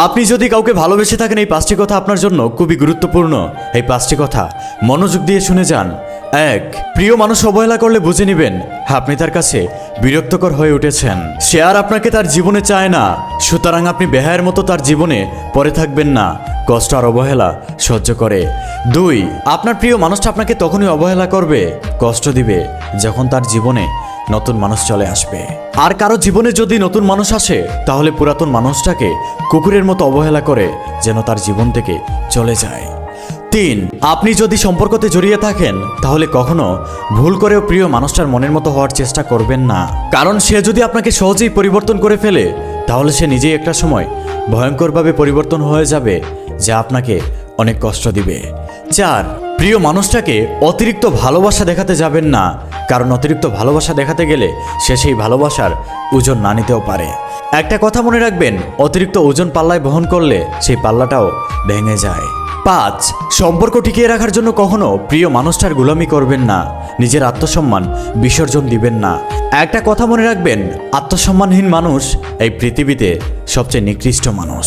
আপনি যদি কাউকে ভালোবেসে থাকেন, এই 5টি কথা আপনার জন্য খুবই গুরুত্বপূর্ণ। এই 5টি কথা মনোযোগ দিয়ে শুনে যান। 1, প্রিয় মানুষ অবহেলা করলে বুঝে নেবেন আপনি তার কাছে বিরক্তকর হয়ে উঠেছেন। সে আর আপনাকে তার জীবনে চায় না, সুতরাং আপনি বেহায়ের মতো তার জীবনে পড়ে থাকবেন না, কষ্ট আর অবহেলা সহ্য করে। 2, আপনার প্রিয় মানুষটা আপনাকে তখনই অবহেলা করবে, কষ্ট দিবে যখন তার জীবনে নতুন মানুষ চলে আসবে। আর কারো জীবনে যদি নতুন মানুষ আসে, তাহলে পুরাতন মানুষটাকে কুকুরের মতো অবহেলা করে যেন তার জীবন থেকে চলে যায়। 3, আপনি যদি সম্পর্কতে জড়িয়ে থাকেন, তাহলে কখনো ভুল করেও প্রিয় মানুষটার মনের মতো হওয়ার চেষ্টা করবেন না, কারণ সে যদি আপনাকে সহজেই পরিবর্তন করে ফেলে, তাহলে সে নিজেই একটা সময় ভয়ঙ্করভাবে পরিবর্তন হয়ে যাবে, যা আপনাকে অনেক কষ্ট দিবে। 4, প্রিয় মানুষটাকে অতিরিক্ত ভালোবাসা দেখাতে যাবেন না, কারণ অতিরিক্ত ভালোবাসা দেখাতে গেলে সে সেই ভালোবাসার ওজন না নিতেও পারে। একটা কথা মনে রাখবেন, অতিরিক্ত ওজন পাল্লায় বহন করলে সেই পাল্লাটাও ভেঙে যায়। 5, সম্পর্ক টিকিয়ে রাখার জন্য কখনো প্রিয় মানুষটার গোলামি করবেন না, নিজের আত্মসম্মান বিসর্জন দিবেন না। একটা কথা মনে রাখবেন, আত্মসম্মানহীন মানুষ এই পৃথিবীতে সবচেয়ে নিকৃষ্ট মানুষ।